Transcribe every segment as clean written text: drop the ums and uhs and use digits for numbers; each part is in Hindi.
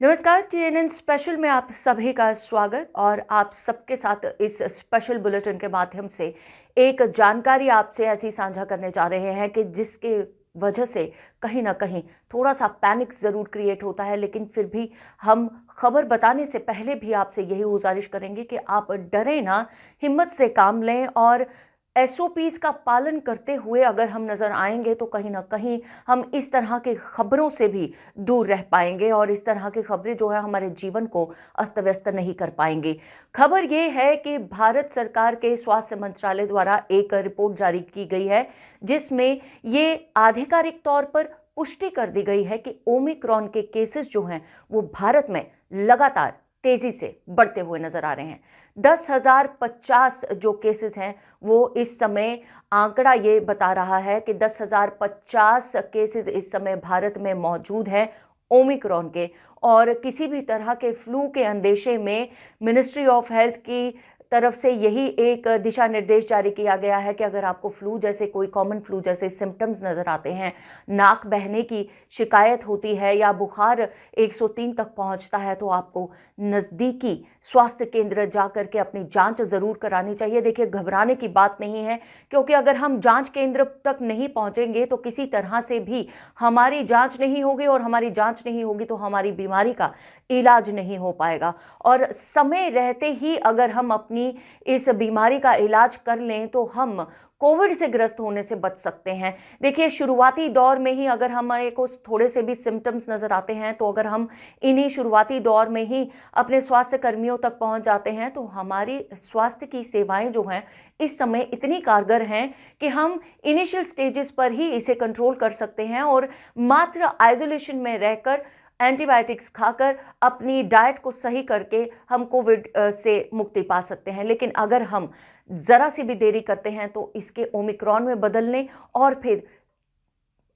नमस्कार, टीएनएन स्पेशल में आप सभी का स्वागत। और आप सबके साथ इस स्पेशल बुलेटिन के माध्यम से एक जानकारी आपसे ऐसी साझा करने जा रहे हैं कि जिसके वजह से कहीं ना कहीं थोड़ा सा पैनिक ज़रूर क्रिएट होता है, लेकिन फिर भी हम खबर बताने से पहले भी आपसे यही गुजारिश करेंगे कि आप डरें ना, हिम्मत से काम लें और एसओपीज़ का पालन करते हुए अगर हम नज़र आएंगे तो कहीं ना कहीं हम इस तरह की खबरों से भी दूर रह पाएंगे और इस तरह की खबरें जो है हमारे जीवन को अस्त व्यस्त नहीं कर पाएंगी। खबर ये है कि भारत सरकार के स्वास्थ्य मंत्रालय द्वारा एक रिपोर्ट जारी की गई है जिसमें ये आधिकारिक तौर पर पुष्टि कर दी गई है कि ओमिक्रॉन के केसेस जो हैं वो भारत में लगातार तेजी से बढ़ते हुए नजर आ रहे हैं। 10,050 जो केसेस हैं वो इस समय आंकड़ा ये बता रहा है कि 10,050 केसेस इस समय भारत में मौजूद हैं ओमिक्रॉन के। और किसी भी तरह के फ्लू के अंदेशे में मिनिस्ट्री ऑफ हेल्थ की तरफ से यही एक दिशा निर्देश जारी किया गया है कि अगर आपको फ्लू जैसे कोई कॉमन फ्लू जैसे सिम्टम्स नज़र आते हैं, नाक बहने की शिकायत होती है या बुखार 103 तक पहुंचता है, तो आपको नज़दीकी स्वास्थ्य केंद्र जा कर के अपनी जांच ज़रूर करानी चाहिए। देखिए, घबराने की बात नहीं है, क्योंकि अगर हम जांच केंद्र तक नहीं पहुंचेंगे तो किसी तरह से भी हमारी जांच नहीं होगी और हमारी जांच नहीं होगी तो हमारी बीमारी का इलाज नहीं हो पाएगा। और समय रहते ही अगर हम अपनी इस बीमारी का इलाज कर लें तो हम कोविड से ग्रस्त होने से बच सकते हैं। देखिए, शुरुआती दौर में ही अगर हमारे को थोड़े से भी सिम्टम्स नज़र आते हैं तो अगर हम इन्हीं शुरुआती दौर में ही अपने स्वास्थ्य कर्मियों तक पहुंच जाते हैं तो हमारी स्वास्थ्य की सेवाएं जो हैं इस समय इतनी कारगर हैं कि हम इनिशियल स्टेजेस पर ही इसे कंट्रोल कर सकते हैं और मात्र आइसोलेशन में रहकर एंटीबायोटिक्स खाकर अपनी डाइट को सही करके हम कोविड से मुक्ति पा सकते हैं। लेकिन अगर हम ज़रा सी भी देरी करते हैं तो इसके ओमिक्रॉन में बदलने और फिर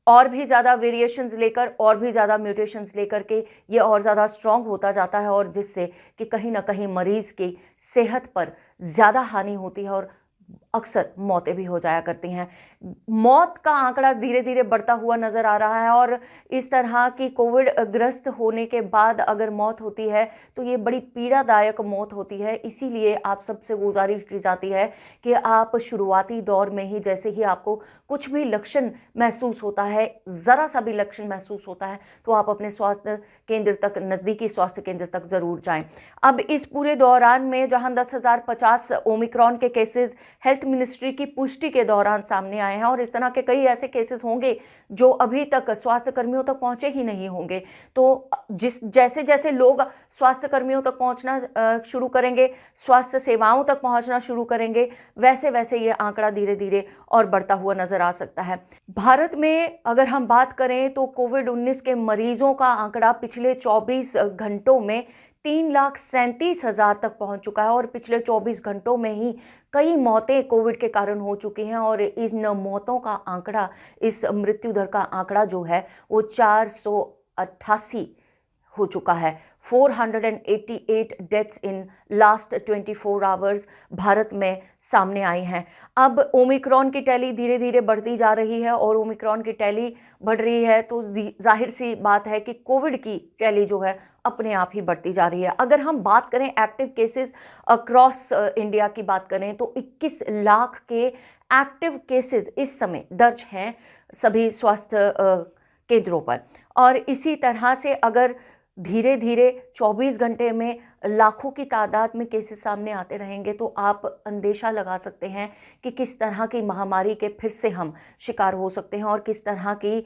और भी ज़्यादा वेरिएशंस लेकर और भी ज़्यादा म्यूटेशंस लेकर के ये और ज़्यादा स्ट्रॉन्ग होता जाता है और जिससे कि कहीं ना कहीं मरीज़ की सेहत पर ज़्यादा हानि होती है और अक्सर मौतें भी हो जाया करती हैं। मौत का आंकड़ा धीरे धीरे बढ़ता हुआ नजर आ रहा है और इस तरह की कोविड ग्रस्त होने के बाद अगर मौत होती है तो ये बड़ी पीड़ादायक मौत होती है। इसीलिए आप सबसे गुजारिश की जाती है कि आप शुरुआती दौर में ही जैसे ही आपको कुछ भी लक्षण महसूस होता है, ज़रा सा भी लक्षण महसूस होता है, तो आप अपने स्वास्थ्य केंद्र तक, नज़दीकी स्वास्थ्य केंद्र तक ज़रूर जाएं। अब इस पूरे दौरान में जहां 10,050 ओमिक्रॉन के केसेस हेल्थ मिनिस्ट्री की पुष्टि के दौरान सामने आए हैं और इस तरह के कई ऐसे केसेस होंगे जो अभी तक स्वास्थ्य कर्मियों तक पहुंचे ही नहीं होंगे। तो जैसे जैसे लोग स्वास्थ्य कर्मियों तक पहुंचना शुरू करेंगे, स्वास्थ्य सेवाओं तक पहुंचना शुरू करेंगे, वैसे वैसे ये आंकड़ा धीरे धीरे और बढ़ता हुआ नजर आ सकता है। भारत में अगर हम बात करें तो कोविड-19 के मरीजों का आंकड़ा पिछले 24 घंटों में 3,37,000 तक पहुंच चुका है और पिछले 24 घंटों में ही कई मौतें कोविड के कारण हो चुकी हैं और इन मौतों का आंकड़ा, इस मृत्यु दर का आंकड़ा जो है वो 488 हो चुका है। 488 deaths in last 24 hours Bharat में सामने आई हैं। अब ओमिक्रॉन की टैली धीरे धीरे बढ़ती जा रही है और ओमिक्रॉन की टैली बढ़ रही है तो जाहिर सी बात है कि कोविड की टैली जो है अपने आप ही बढ़ती जा रही है। अगर हम बात करें एक्टिव केसेस अक्रॉस इंडिया की बात करें तो 21 लाख के एक्टिव केसेस इस समय दर्ज हैं सभी स्वास्थ्य केंद्रों पर। और इसी तरह से अगर धीरे धीरे 24 घंटे में लाखों की तादाद में केसेस सामने आते रहेंगे तो आप अंदेशा लगा सकते हैं कि किस तरह की महामारी के फिर से हम शिकार हो सकते हैं और किस तरह की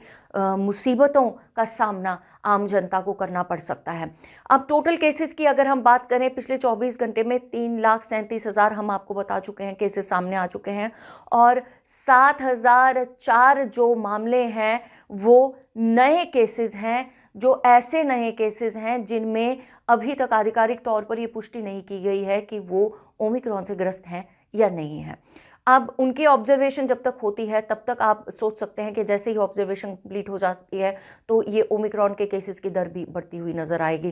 मुसीबतों का सामना आम जनता को करना पड़ सकता है। अब टोटल केसेस की अगर हम बात करें, पिछले 24 घंटे में 3,37,000 हम आपको बता चुके हैं केसेस सामने आ चुके हैं और 7,004 जो मामले हैं वो नए केसेस हैं, जो ऐसे नए केसेस हैं जिनमें अभी तक आधिकारिक तौर पर ये पुष्टि नहीं की गई है कि वो ओमिक्रॉन से ग्रस्त हैं या नहीं है। अब उनकी ऑब्जर्वेशन जब तक होती है तब तक आप सोच सकते हैं कि जैसे ही ऑब्जर्वेशन कंप्लीट हो जाती है तो ये ओमिक्रॉन के केसेस की दर भी बढ़ती हुई नजर आएगी।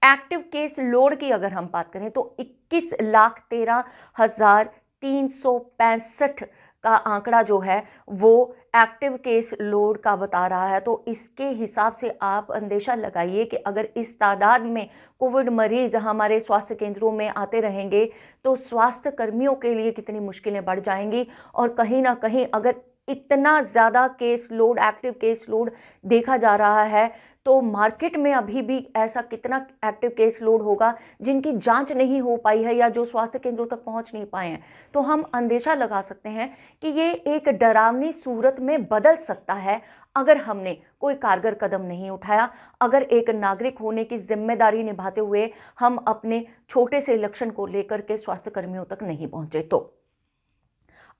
एक्टिव केस लोड की अगर हम बात करें तो 21,13,365 का आंकड़ा जो है वो एक्टिव केस लोड का बता रहा है, तो इसके हिसाब से आप अंदेशा लगाइए कि अगर इस तादाद में कोविड मरीज हमारे स्वास्थ्य केंद्रों में आते रहेंगे तो स्वास्थ्य कर्मियों के लिए कितनी मुश्किलें बढ़ जाएंगी। और कहीं ना कहीं अगर इतना ज़्यादा case load, active case load देखा जा रहा है, तो मार्केट में अभी भी ऐसा कितना एक्टिव केस लोड होगा जिनकी जांच नहीं हो पाई है या जो स्वास्थ्य केंद्रों तक पहुंच नहीं पाए हैं। तो हम अंदेशा लगा सकते हैं कि ये एक डरावनी सूरत में बदल सकता है अगर हमने कोई कारगर कदम नहीं उठाया, अगर एक नागरिक होने की जिम्मेदारी निभाते हुए हम अपने छोटे से लक्ष्य को लेकर के स्वास्थ्य कर्मियों तक नहीं पहुंचे। तो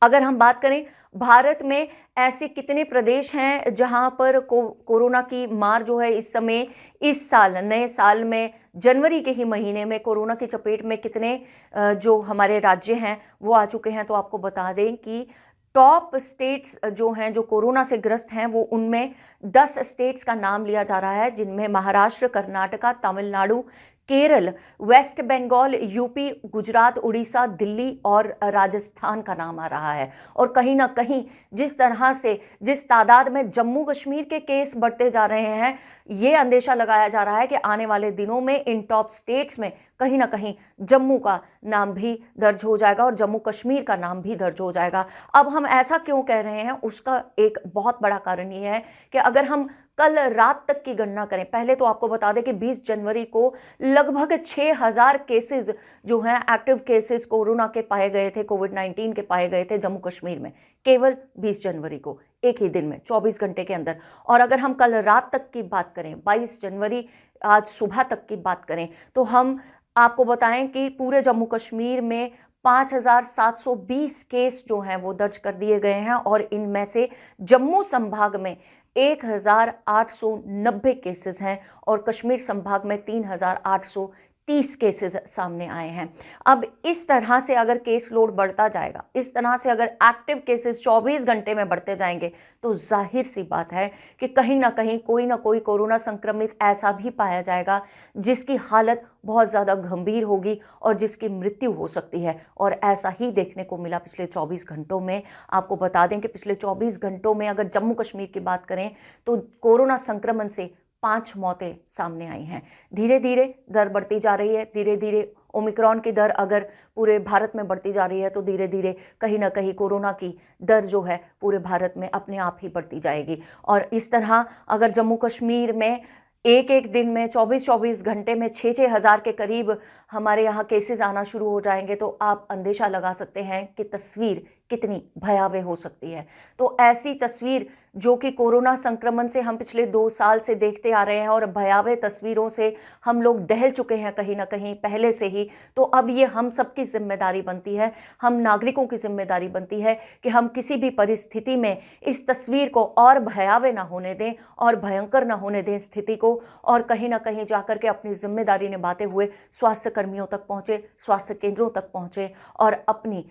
अगर हम बात करें भारत में ऐसे कितने प्रदेश हैं जहां पर कोरोना की मार जो है इस समय, इस साल नए साल में जनवरी के ही महीने में कोरोना की चपेट में कितने जो हमारे राज्य हैं वो आ चुके हैं, तो आपको बता दें कि टॉप स्टेट्स जो हैं जो कोरोना से ग्रस्त हैं वो उनमें 10 स्टेट्स का नाम लिया जा रहा है, जिनमें महाराष्ट्र, कर्नाटका, तमिलनाडु, केरल, वेस्ट बंगाल, यूपी, गुजरात, उड़ीसा, दिल्ली और राजस्थान का नाम आ रहा है। और कहीं ना कहीं जिस तरह से, जिस तादाद में जम्मू कश्मीर के केस बढ़ते जा रहे हैं, ये अंदेशा लगाया जा रहा है कि आने वाले दिनों में इन टॉप स्टेट्स में कहीं ना कहीं जम्मू का नाम भी दर्ज हो जाएगा और जम्मू कश्मीर का नाम भी दर्ज हो जाएगा। अब हम ऐसा क्यों कह रहे हैं, उसका एक बहुत बड़ा कारण ये है कि अगर हम कल रात तक की गणना करें, पहले तो आपको बता दें कि 20 जनवरी को लगभग 6000 केसेस जो हैं एक्टिव केसेस कोरोना के पाए गए थे, कोविड-19 के पाए गए थे जम्मू कश्मीर में, केवल 20 जनवरी को, एक ही दिन में 24 घंटे के अंदर। और अगर हम कल रात तक की बात करें, 22 जनवरी आज सुबह तक की बात करें, तो हम आपको बताएं कि पूरे जम्मू कश्मीर में 5720 केस जो हैं वो दर्ज कर दिए गए हैं और इनमें से जम्मू संभाग में 1890 केसेस हैं और कश्मीर संभाग में 3830 केसेस सामने आए हैं। अब इस तरह से अगर केस लोड बढ़ता जाएगा, इस तरह से अगर एक्टिव केसेस 24 घंटे में बढ़ते जाएंगे, तो जाहिर सी बात है कि कहीं ना कहीं कोई ना कोई कोरोना संक्रमित ऐसा भी पाया जाएगा जिसकी हालत बहुत ज़्यादा गंभीर होगी और जिसकी मृत्यु हो सकती है। और ऐसा ही देखने को मिला पिछले 24 घंटों में। आपको बता दें कि पिछले 24 घंटों में अगर जम्मू कश्मीर की बात करें तो कोरोना संक्रमण से 5 मौतें सामने आई हैं। धीरे धीरे दर बढ़ती जा रही है, धीरे धीरे ओमिक्रॉन की दर अगर पूरे भारत में बढ़ती जा रही है तो धीरे धीरे कहीं ना कहीं कोरोना की दर जो है पूरे भारत में अपने आप ही बढ़ती जाएगी। और इस तरह अगर जम्मू कश्मीर में एक एक दिन में 24-24 घंटे में 6-6 हज़ार के करीब हमारे यहाँ केसेस आना शुरू हो जाएंगे, तो आप अंदेशा लगा सकते हैं कि तस्वीर कितनी भयावह हो सकती है। तो ऐसी तस्वीर जो कि कोरोना संक्रमण से हम पिछले 2 साल से देखते आ रहे हैं और भयावह तस्वीरों से हम लोग दहल चुके हैं कहीं ना कहीं पहले से ही, तो अब ये हम सबकी जिम्मेदारी बनती है, हम नागरिकों की जिम्मेदारी बनती है कि हम किसी भी परिस्थिति में इस तस्वीर को और भयावह ना होने दें और भयंकर ना होने दें स्थिति को, और कहीं ना कहीं जाकर के अपनी जिम्मेदारी निभाते हुए स्वास्थ्य कर्मियों तक पहुंचे, स्वास्थ्य केंद्रों तक पहुंचे और अपनी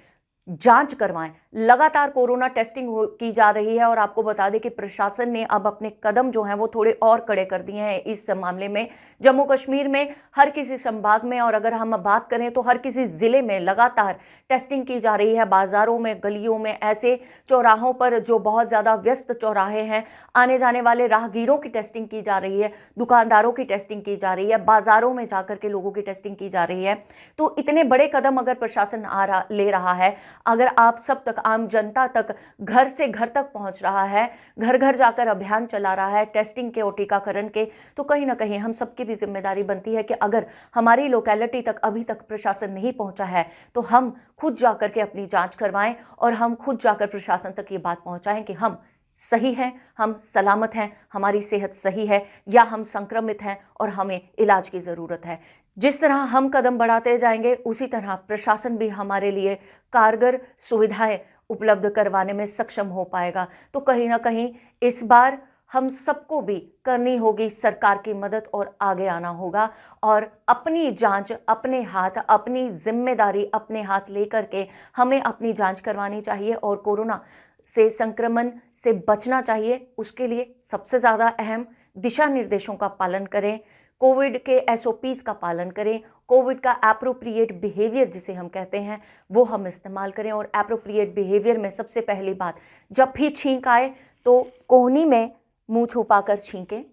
जांच करवाएं। लगातार कोरोना टेस्टिंग की जा रही है और आपको बता दें कि प्रशासन ने अब अपने कदम जो हैं वो थोड़े और कड़े कर दिए हैं इस मामले में। जम्मू कश्मीर में हर किसी संभाग में, और अगर हम बात करें तो हर किसी जिले में लगातार टेस्टिंग की जा रही है। बाजारों में, गलियों में, ऐसे चौराहों पर जो बहुत ज़्यादा व्यस्त चौराहे हैं, आने जाने वाले राहगीरों की टेस्टिंग की जा रही है, दुकानदारों की टेस्टिंग की जा रही है, बाजारों में जाकर के लोगों की टेस्टिंग की जा रही है। तो इतने बड़े कदम अगर प्रशासन ले रहा है, अगर आप सब तक, आम जनता तक, घर से घर तक पहुंच रहा है, घर घर जाकर अभियान चला रहा है टेस्टिंग के और टीकाकरण के, तो कहीं ना कहीं हम सबकी भी जिम्मेदारी बनती है कि अगर हमारी लोकेलिटी तक अभी तक प्रशासन नहीं पहुंचा है तो हम खुद जाकर के अपनी जांच करवाएं और हम खुद जाकर प्रशासन तक ये बात पहुंचाएं कि हम सही हैं, हम सलामत हैं, हमारी सेहत सही है, या हम संक्रमित हैं और हमें इलाज की ज़रूरत है। जिस तरह हम कदम बढ़ाते जाएंगे उसी तरह प्रशासन भी हमारे लिए कारगर सुविधाएं उपलब्ध करवाने में सक्षम हो पाएगा। तो कहीं ना कहीं इस बार हम सबको भी करनी होगी सरकार की मदद और आगे आना होगा और अपनी जांच अपने हाथ, अपनी जिम्मेदारी अपने हाथ लेकर के हमें अपनी जांच करवानी चाहिए और कोरोना से संक्रमण से बचना चाहिए। उसके लिए सबसे ज़्यादा अहम दिशा निर्देशों का पालन करें, कोविड के SOPs का पालन करें, कोविड का एप्रोप्रिएट बिहेवियर जिसे हम कहते हैं वो हम इस्तेमाल करें। और एप्रोप्रिएट बिहेवियर में सबसे पहली बात, जब भी छींक आए तो कोहनी में मुंह छुपाकर छींकें।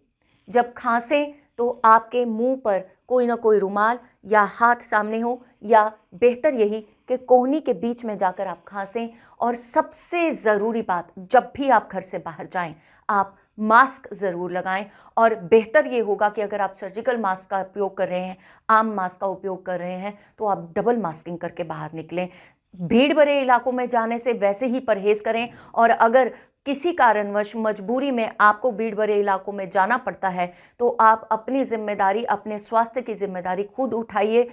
जब खांसें तो आपके मुंह पर कोई ना कोई रुमाल या हाथ सामने हो, या बेहतर यही कि कोहनी के बीच में जाकर आप खांसें। और सबसे ज़रूरी बात, जब भी आप घर से बाहर जाएं, आप मास्क ज़रूर लगाएं। और बेहतर ये होगा कि अगर आप सर्जिकल मास्क का उपयोग कर रहे हैं, आम मास्क का उपयोग कर रहे हैं, तो आप डबल मास्किंग करके बाहर निकलें। भीड़ भरे इलाकों में जाने से वैसे ही परहेज करें, और अगर किसी कारणवश मजबूरी में आपको भीड़ भरे इलाकों में जाना पड़ता है तो आप अपनी जिम्मेदारी, अपने स्वास्थ्य की जिम्मेदारी खुद उठाइए।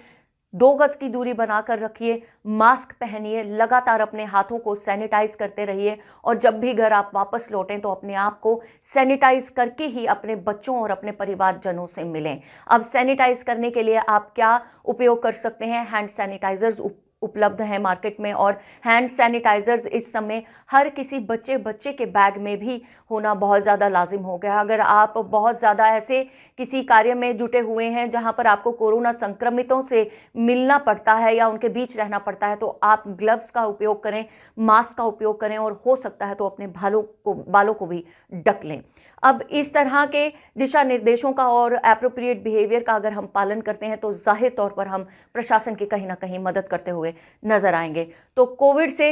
2 गज की दूरी बनाकर रखिए, मास्क पहनिए, लगातार अपने हाथों को सैनिटाइज करते रहिए, और जब भी घर आप वापस लौटें तो अपने आप को सैनिटाइज करके ही अपने बच्चों और अपने परिवारजनों से मिलें। अब सैनिटाइज करने के लिए आप क्या उपयोग कर सकते हैं? हैंड सैनिटाइजर्स उपलब्ध हैं मार्केट में, और हैंड सैनिटाइजर्स इस समय हर किसी बच्चे के बैग में भी होना बहुत ज़्यादा लाजिम हो गया। अगर आप बहुत ज़्यादा ऐसे किसी कार्य में जुटे हुए हैं जहां पर आपको कोरोना संक्रमितों से मिलना पड़ता है या उनके बीच रहना पड़ता है, तो आप ग्लव्स का उपयोग करें, मास्क का उपयोग करें, और हो सकता है तो अपने बालों को भी ढक लें। अब इस तरह के दिशा निर्देशों का और एप्रोप्रिएट बिहेवियर का अगर हम पालन करते हैं तो जाहिर तौर पर हम प्रशासन की कहीं ना कहीं मदद करते हुए नजर आएंगे। तो कोविड से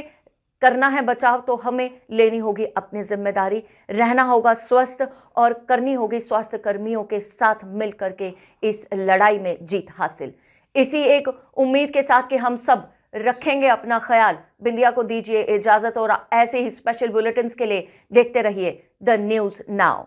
करना है बचाव तो हमें लेनी होगी अपनी जिम्मेदारी, रहना होगा स्वस्थ, और करनी होगी स्वास्थ्य कर्मियों के साथ मिलकर के इस लड़ाई में जीत हासिल। इसी एक उम्मीद के साथ कि हम सब रखेंगे अपना ख्याल, बिंदिया को दीजिए इजाजत, और ऐसे ही स्पेशल बुलेटिन्स के लिए देखते रहिए द न्यूज़ नाउ।